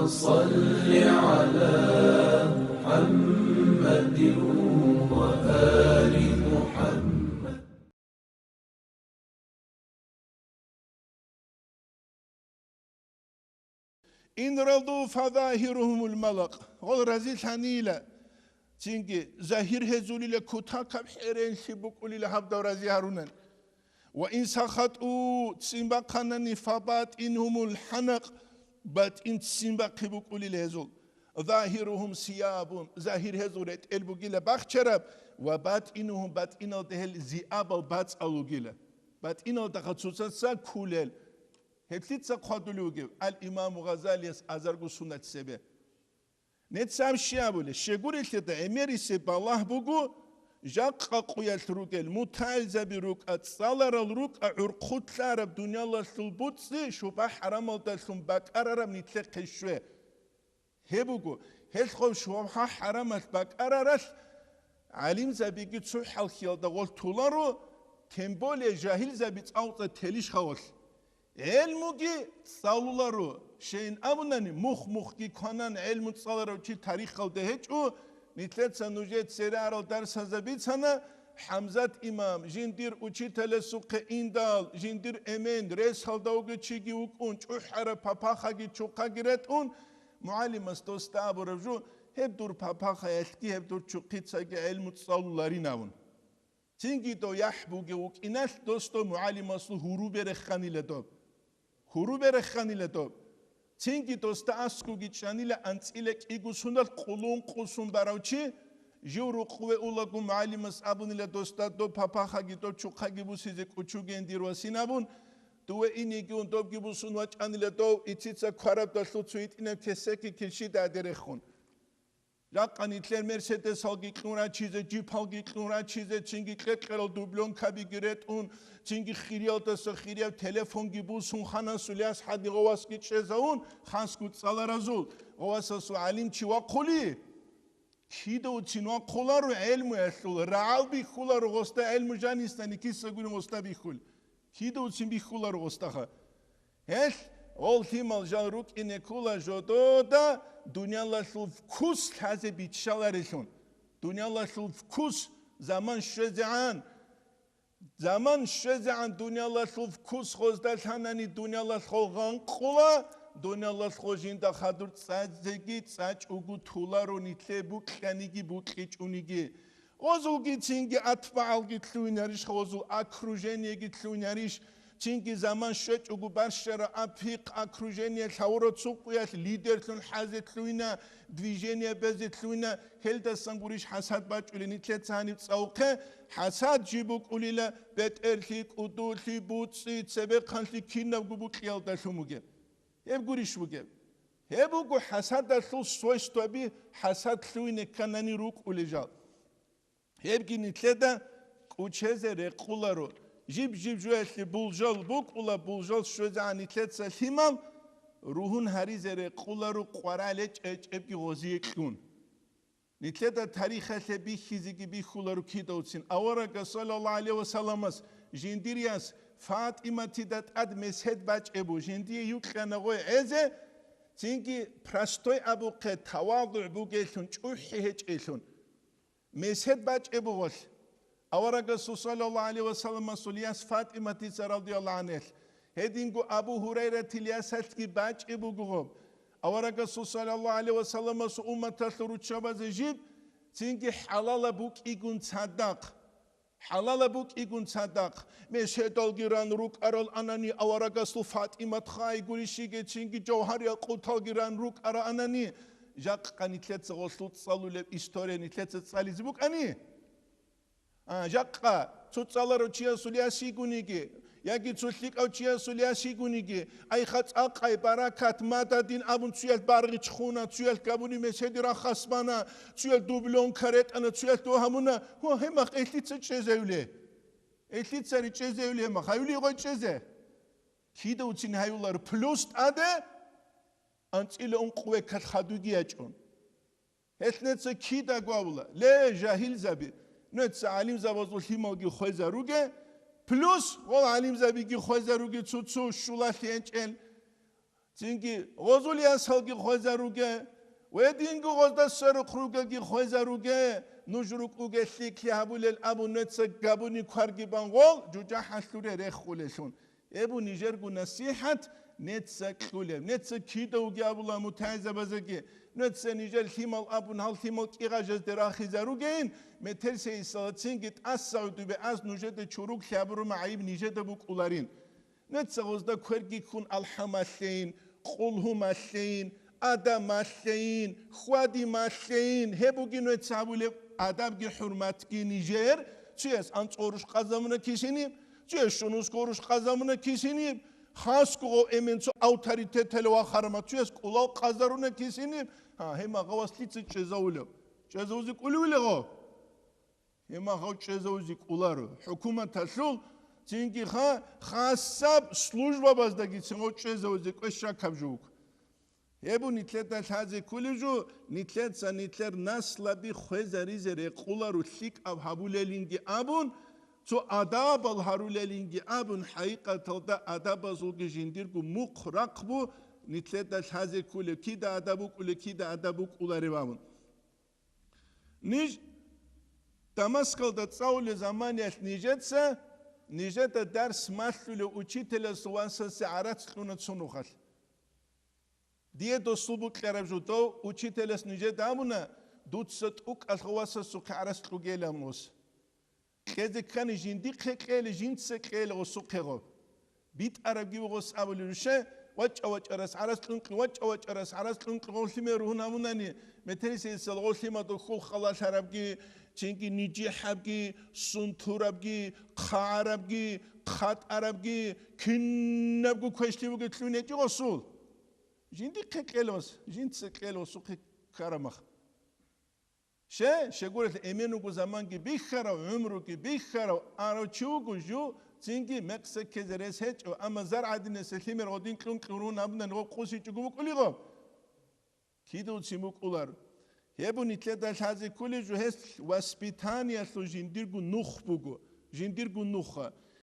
صل على محمد وآل محمد. إن رضوا فظاهرهم الملق غل رزيل حنيلة تينجي ظاهر هزولي لكوتا كبحيرين شبكولي لحبدا ورزي هارونان وإن سخطوا تسيمبا قناني فبات إنهم الحنق بات إن تسيمبا قبكولي لهزول ظاهرهم سياب ظاهر هزولة البوغي لبخشرب وبات إنهم بات إنو دهل زياب وبات ألوغي بات إنو دخصوصا ساكولل هتلتسا قادلوغي الإمام غزالي أزرغو سنة سبه نتسام شيابولي شغوري لتا أميري سبا الله بوغو جاقا قويات روغل متعزة بروغ أتصالر الروغ أعرقوت لارب دنيا الله سلبوتسي شوبا حرام الدسلم باكارارب نتلق الشوي هبوغو هلخو شوبا حرام باكارارس علم زبيگي تسوح الخيال دغول تولارو تنبولي جاهل زبيت أوطا تليش خواس علموغي صالولارو شين أبناني مخ كونان علمو تصالارو چي تاريخ خالده هجو نتلتسا نوجيت سيرارو درس هزبيتسانا حمزات إمام جندير учителя سوق إندال جندير أمين ريس هالدوغي چيگي وكون چوحارا پاپاخاگي چوقاگي رتون معلم استوستابو رجو هب دور پاپاخا يلتي هب دور چوقيتساگي علمو تصالولاري ناون تينجي دو يحبوغي وكينال دوستو معلم أصلو هورو برخاني لدوب هورو برخاني لدوب تينجي دوستا أسكوغي چانيلا أنتيلك إيغو سندال قلون قلسون باراوچي جورو قوة أولاغو معلم أصابوني لدوستا دو پاپاخاگي دو چوقاگي بوسيزي كوچوگي انديروا سينابون دو إنيگي اون دوبگي بوسون وچاني لدو إتيتسا كوارب داشلو چويت إنم كسكي كلشي دادرخون راقاني تلر مرسيدس هالگي قنورا چيزه جيب هالگي قنورا چيزه چينگي قرل دوبلون كابي گرت اون چينگي خيريال دسو خيريال تلفون گي بوسون خانا سولياس حدي غواس گي چزاون خانس كوت سالارازول غواساسو علم چي وقولي كيدو چينوا قولارو علم يسول رعال بي خولارو غستا علم جانيستاني كيسا گوني غستا بي خول كيدو چين بي خولارو غستاخا هل Ol himal jalruk inekula jododa dünyala kus taze bitşalarışun. Dünyala kus zaman şezean dünyala kus khozdal hanani dünyala khogan qula dünyala khojinda khadur tsazegi tsach ugu tularo nitle bu khanigi bu qichunigi ozulgi tingi atfalgi tlunarish khozul akrujeniegi tlunarish چینگی زمان شد اگه برشتر آپیق اکروژنی ثورت سوقیات لیدر تون حزت لوینا دویژنی بزت لوینا هل دستان گوریش حسد باج اولینی تلتانی تساوقه حسد جیبوک اولیلا بد ارتیک ادولی بودسی سبب خانتی کینم گوبو خیال داشوموگه هب گوریش موگه هب اگه حسد داشتو سویست توبی حسد لوینه کنانی روک اولیجال هب گینی تلدا کوچه رقولارو جيب جوالي بولجال بوك ولا بولجال شوزاني تلتسا ثمام روحون هريزة قولارو قرالج ابكي غوزيك كون نتلتا تاريخة بي خيزيكي بي خولارو كيدوتسين أورا صلى الله عليه وسلم جنديرياس فاطمة تدات أد مسهد باج ابو جندي يوكيانا غوي عزة تنكي پرستوي أبو قد تواضع بو جيلون چوحي هج إلون مسهد باج ابو غوش أورا صلى الله عليه وسلم سولياس فاطمة رضي الله عنها هدينغو أبو هريرة تلياس هتكي باج ابو غوب أورا صلى الله عليه وسلم أمة تلورو شباز جيب تنكي حلال بوك إيغون صدق مشهد الجيران روك أرال أناني أورا فاطمة خاي قوليشيجي تنكي جوهر يقول الجيران روك أرا أناني جاق قاني تلتس غسلوت صالو لب إستوري نتلتس صالي زبوك أني جاقا تتصالرو چيا سولياسي گونيگي ياگي تسليك او چيا سولياسي گونيگي اي خط اقاي بركات مادا دين ابون تسيل بارغي چخونا تسيل كابوني مسيدي را خصبانا تسيل دوبلون كاريت انا تسيل تو همونا هو همخ ايتليتس چزيولي ايتليتسري چزيولي همخ هايولي غوي چزي كيدو تين هايولار بلوست اده انتيل اون قوة كت خدوگي اچون هتنتس كيدا گواولا لي جاهل زبي نت علیم زبازو هیماگی خوزاروگه پلوس و علیم زبیگی خوزاروگه چوچو شولاشینچل 진기 오줄이야 설기 호자루게 웨딩고 고다 서로 크루게기 호자루게 누주루꾸게 시키 하불엘 아부네츠 가부니 콰르기 방고 주자 하슈레 레콜레숀 에부 니제르구 나시핫 네츠 클레 네츠 키도우기 아불라 무타이자 바자기 네츠 니제르 히말 아분 할 히말 끼가제 데라히자루게인 메텔세 있어 칭깃 아사우드베 아스 누제데 추룩 샤브루 마이브 니제데 부꿀라린 네츠 고즈다 퀘르기 쿤 알하마세인 꿀후마세인 아다마세인 ხვ아디마세인 헤부기 네츠 아불레 아담기 ჰურ마트기 니제르 ციეს ან წორუშ ყაზამნა ქისინი ციეს შუნუს გორუშ ყაზამნა ქისინი ხასკო ემენცო ავტორიტეტელო ახარმა ციეს ყულავ ყაზარუნა ქისინი ჰემა ყავასლი წეზაულო წეზაუზი ყულვილეღო ჰემა ყავ წეზაუზი ყულარო ჰუკუმათასულ ძინგი ხასაბ სლუჟბაბას და გიცემო წეზაუზი ყვეშაკაბჟუკ ებუ ნიტლეთა ხაზი კულიჟუ ნიტლეცა ნიტლერ ნასლაბი ხვეზარიზერე ყულარო ლიკავ ჰაბულელინგი აბუნ ცო ადაბალ ჰარულელინგი აბუნ ჰაიყათალდა ადაბაზულგი ჟინდირგუ მუყრაყბუ ნიტლეთა ხაზი კული კიდა ადაბუ კული კიდა ადაბუ ყულარებამუნ ნიჟ დამასკალდა წაული ზამანიას ნიჟეცა ნიჟეტა დარს მასლული უჩიტელეს ვანსასე არაცლუნა ცუნუხალ დიედო სუბუკლერებჟუტო უჩიტელეს ნიჟე დამუნა დუცსა ტუკალ ხვასა სუქარას ტუგელამოს ხეზე ქანი ჟინდი ხეყელი ჟინცე ყელი ოსუქეღო ბიტ არაგივოს აბულუშე ვაჭავაჭარას არასტუნკ ვაჭავაჭარას არასტუნკ გოლიმერუ ნამუნანი მეტერისეს გოლიმადო ხულხალა შარაბგი ჩინკი ნიჯი ჰაბგი სუნთურაბგი ხარაბგი ხატარაბგი ქინნაბგუ ქეშტიბუგი თლუნეჭი გოსულ ჟინდი ხეყელოს ჟინცე ყელი ოსუქე ქარამახ შეგვერეთ ემენუგუ ზამანგი ბიხარა ემრუგი ბიხარა აროჩუგუ ჟუ ძინგი მექსეკეზერეს ჰეჭო ამაზარ ადინეს ლიმერ ოდინ კლუნკლუნ აბნან ყუსი ჭუგუ ყულიღო ქიდუცი მუყულარ ებუნი თლედა ხაზი კული ჟუ ჰეს ვასპიტანია სუ ჟინდირგუ ნუხბუგუ ჟინდირგუ ნუხა